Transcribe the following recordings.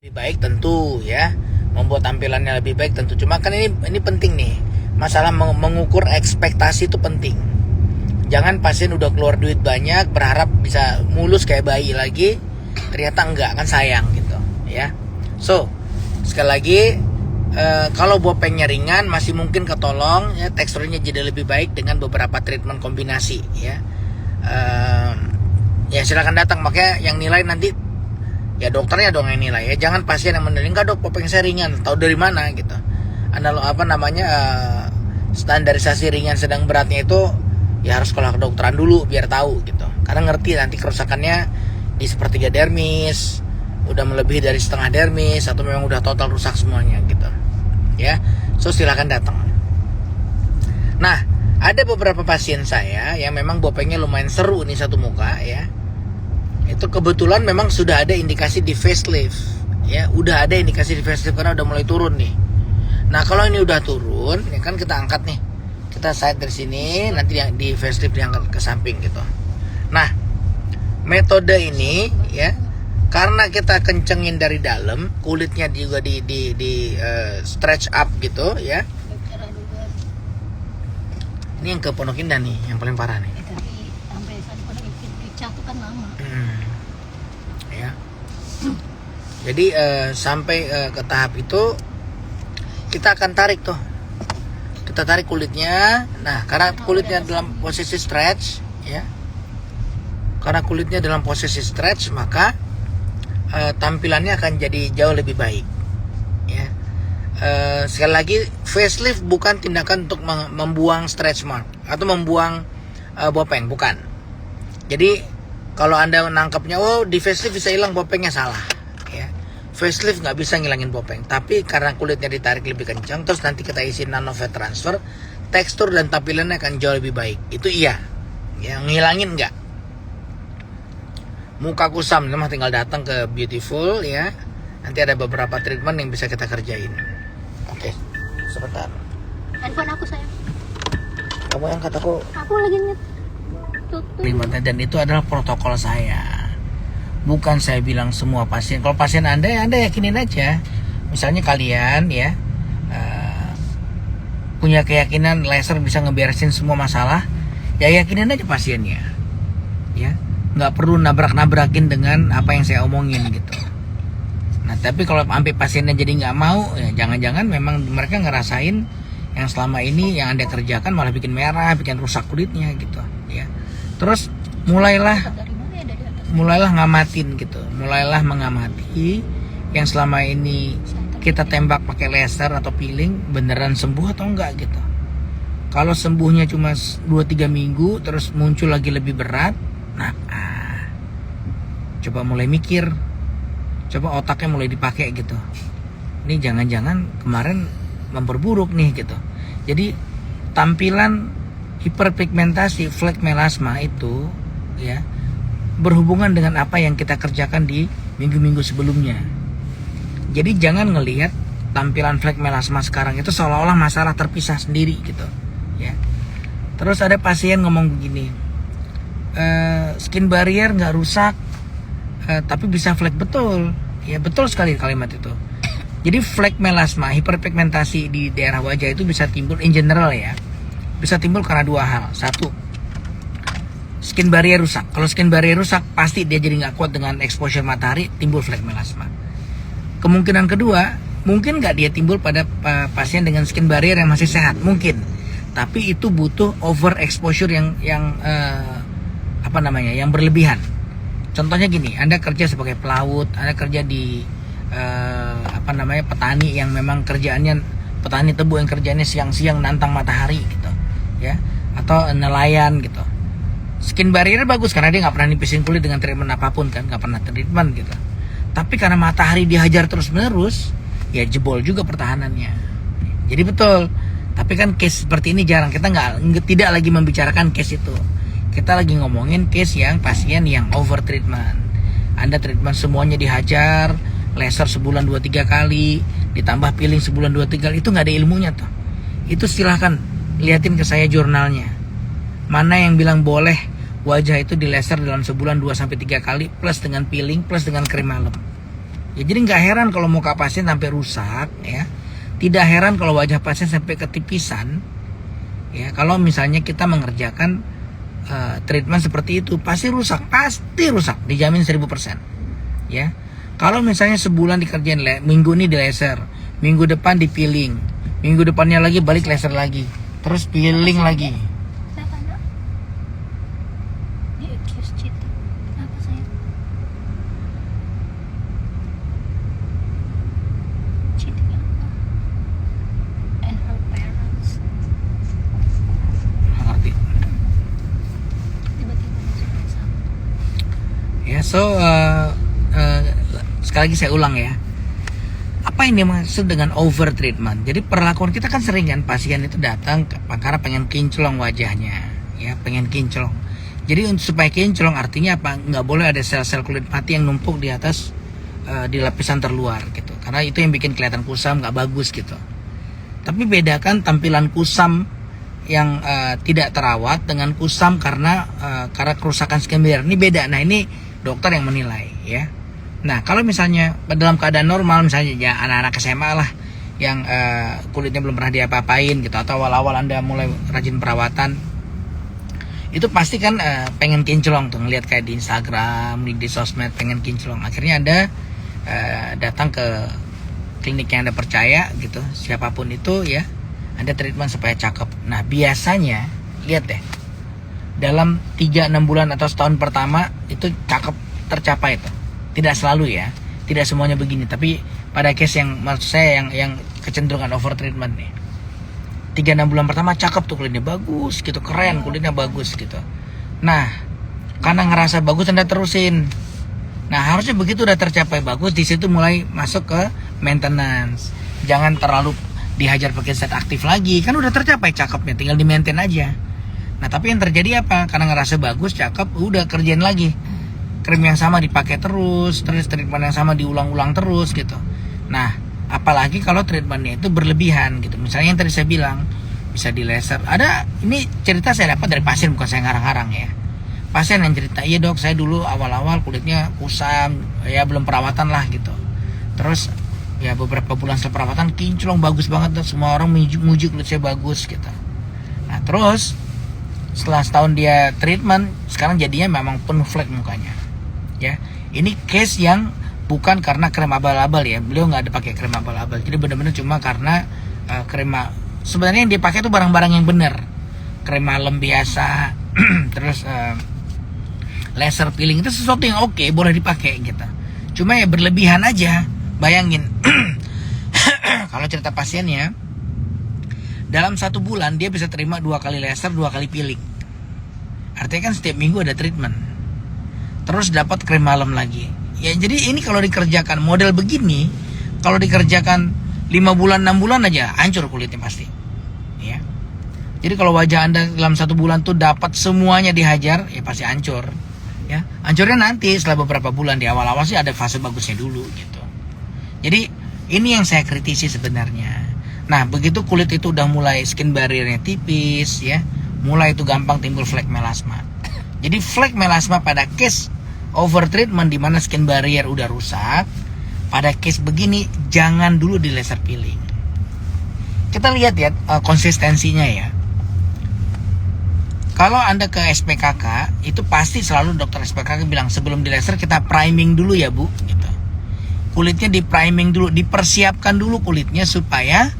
Lebih baik tentu ya, membuat tampilannya lebih baik tentu. Cuma kan ini penting nih, masalah mengukur ekspektasi itu penting. Jangan pasien udah keluar duit banyak berharap bisa mulus kayak bayi lagi, ternyata enggak, kan sayang gitu ya. So sekali lagi, kalau bopengnya ringan masih mungkin ketolong ya, teksturnya jadi lebih baik dengan beberapa treatment kombinasi ya. Ya silakan datang, makanya yang nilai nanti ya dokternya dong yang nilai ya, jangan pasien yang menilai, enggak dok bopeng saya ringan, tahu dari mana gitu. Standarisasi ringan sedang beratnya itu ya harus sekolah kedokteran dulu biar tahu gitu, karena ngerti nanti kerusakannya di sepertiga dermis, udah melebihi dari setengah dermis, atau memang udah total rusak semuanya gitu ya. So silakan datang. Nah, ada beberapa pasien saya yang memang bopengnya lumayan seru nih satu muka ya. Itu kebetulan memang sudah ada indikasi di facelift ya, udah ada indikasi di facelift karena udah mulai turun nih. Nah kalau ini udah turun ya kan, kita angkat nih, kita side dari sini, nanti yang di facelift diangkat ke samping gitu. Nah metode ini ya, karena kita kencengin dari dalam, kulitnya juga di stretch up gitu ya. Ini yang ke Pondok Indah nih yang paling parah nih. Sampai saat itu kan lama. Ya. Jadi sampai ke tahap itu kita akan tarik tuh. Kita tarik kulitnya. Nah, karena kulitnya dalam posisi stretch ya. Karena kulitnya dalam posisi stretch, maka tampilannya akan jadi jauh lebih baik. Ya. Sekali lagi, facelift bukan tindakan untuk membuang stretch mark atau membuang bopeng, bukan. Jadi kalau Anda menangkapnya, oh di facelift bisa hilang bopengnya, salah ya. Facelift nggak bisa ngilangin bopeng, tapi karena kulitnya ditarik lebih kencang, terus nanti kita isi nano fat transfer, tekstur dan tampilannya akan jauh lebih baik. Itu iya ya, ngilangin nggak. Muka kusam mah tinggal datang ke Beautiful ya, nanti ada beberapa treatment yang bisa kita kerjain. Oke, sebentar. Handphone aku sayang. Kamu yang kataku. Aku lagi Limatnya, dan itu adalah protokol saya. Bukan saya bilang semua pasien. Kalau pasien Anda yakinin aja. Misalnya kalian ya punya keyakinan laser bisa ngeberesin semua masalah, ya yakinin aja pasiennya. Ya, nggak perlu nabrak-nabrakin dengan apa yang saya omongin gitu. Nah, tapi kalau sampai pasiennya jadi nggak mau, ya jangan-jangan memang mereka ngerasain yang selama ini yang Anda kerjakan malah bikin merah, bikin rusak kulitnya gitu ya. Terus mulailah ngamatin gitu, mulailah mengamati yang selama ini kita tembak pakai laser atau peeling, beneran sembuh atau enggak gitu. Kalau sembuhnya cuma 2-3 minggu terus muncul lagi lebih berat, nah coba mulai mikir, coba otaknya mulai dipakai gitu. Ini jangan-jangan kemarin memperburuk nih gitu. Jadi tampilan hiperpigmentasi flek melasma itu ya berhubungan dengan apa yang kita kerjakan di minggu-minggu sebelumnya. Jadi jangan ngelihat tampilan flek melasma sekarang itu seolah-olah masalah terpisah sendiri gitu ya. Terus ada pasien ngomong begini, skin barrier nggak rusak, tapi bisa flek. Betul ya, betul sekali kalimat itu. Jadi flek melasma, hiperpigmentasi di daerah wajah itu bisa timbul in general ya, bisa timbul karena dua hal. Satu, skin barrier rusak. Kalau skin barrier rusak, pasti dia jadi nggak kuat dengan exposure matahari, timbul flek melasma. Kemungkinan kedua, mungkin nggak dia timbul pada pasien dengan skin barrier yang masih sehat, mungkin. Tapi itu butuh over exposure yang berlebihan. Contohnya gini, Anda kerja sebagai pelaut, Anda kerja di petani yang memang kerjaannya petani tebu yang kerjaannya siang-siang nantang matahari gitu ya, atau nelayan gitu. Skin barrier bagus karena dia nggak pernah nipisin kulit dengan treatment apapun kan, nggak pernah treatment gitu. Tapi karena matahari dihajar terus-menerus, ya jebol juga pertahanannya. Jadi betul. Tapi kan case seperti ini jarang, kita tidak lagi membicarakan case itu. Kita lagi ngomongin case yang pasien yang over treatment. Anda treatment semuanya dihajar, laser sebulan 2-3 kali, ditambah peeling sebulan 2-3 kali, itu nggak ada ilmunya tuh. Itu silahkan liatin ke saya jurnalnya. Mana yang bilang boleh wajah itu di laser dalam sebulan 2-3 kali plus dengan peeling plus dengan krim malam. Ya, jadi nggak heran kalau muka pasien sampai rusak ya. Tidak heran kalau wajah pasien sampai ketipisan. Ya, kalau misalnya kita mengerjakan treatment seperti itu pasti rusak, dijamin 1000%. Ya. Kalau misalnya sebulan dikerjain, minggu ini di laser, minggu depan di peeling, minggu depannya lagi balik laser lagi, terus peeling lagi. Kenapa nak? Dia accused cheating. Kenapa sayang? Cheating apa? And her parents. Nggak ngerti. Tiba-tiba masuk sama. Ya, sekali lagi saya ulang ya. Apa yang dimaksud dengan over treatment? Jadi perlakuan kita kan sering kan pasien itu datang karena pengen kinclong wajahnya, ya pengen kinclong. Jadi untuk supaya kinclong artinya apa? Nggak boleh ada sel-sel kulit mati yang numpuk di atas di lapisan terluar gitu. Karena itu yang bikin kelihatan kusam, nggak bagus gitu. Tapi bedakan tampilan kusam yang tidak terawat dengan kusam karena kerusakan skin barrier. Ini beda. Nah ini dokter yang menilai ya. Nah kalau misalnya dalam keadaan normal, misalnya ya anak-anak SMA lah yang kulitnya belum pernah diapa-apain gitu, atau awal-awal Anda mulai rajin perawatan, itu pasti kan pengen kinclong tuh, ngeliat kayak di Instagram, di sosmed pengen kinclong. Akhirnya Anda datang ke klinik yang Anda percaya gitu, siapapun itu ya, Anda treatment supaya cakep. Nah biasanya lihat deh, dalam 3-6 bulan atau setahun pertama itu cakep tercapai tuh. Tidak selalu ya, tidak semuanya begini, tapi pada case yang maksud saya yang kecenderungan over treatment nih, 3-6 bulan pertama cakep tuh, kulitnya bagus gitu, keren, kulitnya bagus gitu. Nah karena ngerasa bagus Anda terusin. Nah harusnya begitu udah tercapai bagus, di situ mulai masuk ke maintenance. Jangan terlalu dihajar pakai zat aktif lagi, kan udah tercapai cakepnya, tinggal di maintain aja. Nah tapi yang terjadi apa? Karena ngerasa bagus, cakep, udah kerjain lagi, krim yang sama dipakai terus treatment yang sama diulang-ulang terus gitu. Nah apalagi kalau treatmentnya itu berlebihan gitu. Misalnya yang tadi saya bilang bisa di laser. Ada, ini cerita saya dapat dari pasien, bukan saya ngarang-ngarang ya. Pasien yang cerita, iya dok saya dulu awal-awal kulitnya kusam, ya belum perawatan lah gitu. Terus ya beberapa bulan setelah perawatan kinclong bagus banget, semua orang muji kulit saya bagus gitu. Nah terus setelah setahun dia treatment, sekarang jadinya memang penuh flek mukanya. Ya, ini case yang bukan karena krem abal-abal ya. Beliau nggak ada pakai krem abal-abal. Jadi benar-benar cuma karena krem. Sebenarnya yang dipakai itu barang-barang yang benar. Krem malam biasa, terus laser peeling itu sesuatu yang oke, boleh dipakai gitu. Cuma ya berlebihan aja. Bayangin, kalau cerita pasiennya, dalam 1 bulan dia bisa terima 2 kali laser, 2 kali peeling. Artinya kan setiap minggu ada treatment. Terus dapat krim malam lagi. Ya jadi ini kalau dikerjakan model begini, kalau dikerjakan 5 bulan 6 bulan aja hancur kulitnya pasti. Ya. Jadi kalau wajah Anda dalam 1 bulan tuh dapat semuanya dihajar, ya pasti hancur. Ya, hancurnya nanti setelah beberapa bulan. Di awal-awal sih ada fase bagusnya dulu gitu. Jadi ini yang saya kritisi sebenarnya. Nah, begitu kulit itu udah mulai skin barriernya tipis ya, mulai itu gampang timbul flek melasma. Jadi flek melasma pada case over treatment di mana skin barrier udah rusak, pada case begini jangan dulu di laser peeling. Kita lihat ya konsistensinya ya. Kalau Anda ke SPKK, itu pasti selalu dokter SPKK bilang sebelum di laser kita priming dulu ya Bu gitu. Kulitnya di priming dulu, dipersiapkan dulu kulitnya supaya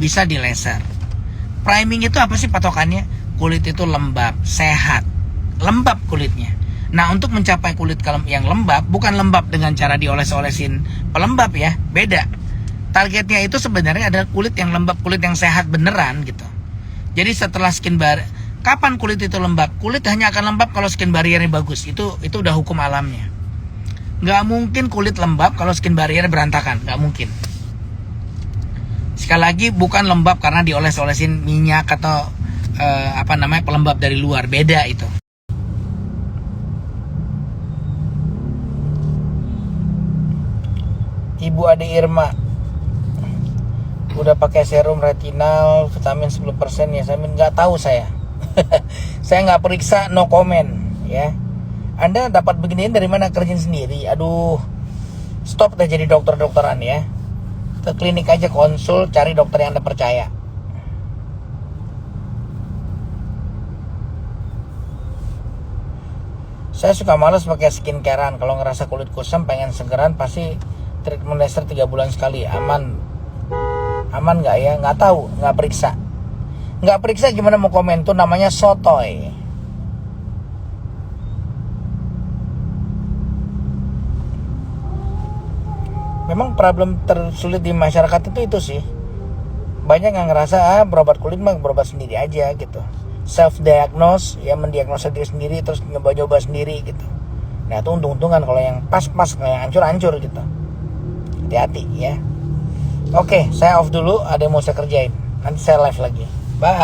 bisa di laser. Priming itu apa sih patokannya? Kulit itu lembab, sehat, lembab kulitnya. Nah untuk mencapai kulit yang lembab, bukan lembab dengan cara dioles-olesin pelembab ya, beda. Targetnya itu sebenarnya adalah kulit yang lembab, kulit yang sehat beneran gitu. Jadi setelah skin barrier, kapan kulit itu lembab? Kulit hanya akan lembab kalau skin barriernya bagus. Itu udah hukum alamnya. Nggak mungkin kulit lembab kalau skin barrier berantakan, nggak mungkin. Sekali lagi bukan lembab karena dioles-olesin minyak atau pelembab dari luar, beda itu. Ibu Ade Irma udah pakai serum retinal vitamin 10% ya, saya nggak tahu saya. Saya nggak periksa, no comment ya. Anda dapat beginian dari mana, kerjain sendiri? Aduh, Stop deh jadi dokter-dokteran ya. Ke klinik aja konsul, cari dokter yang Anda percaya. Saya suka males pakai skincarean. Kalau ngerasa kulit kusam pengen segeran pasti treatment laser 3 bulan sekali. Aman nggak ya? Nggak tahu, nggak periksa. Nggak periksa gimana mau komen, tuh namanya sotoy. Memang problem tersulit di masyarakat itu sih. Banyak yang ngerasa berobat kulit mah berobat sendiri aja gitu. Self diagnose, ya mendiagnosa diri sendiri terus nyoba-nyoba sendiri gitu. Nah itu untung-untungan. Kalau yang pas-pas, kalau yang hancur-hancur gitu. Hati-hati ya. Oke, saya off dulu, ada yang mau saya kerjain. Nanti saya live lagi. Bye.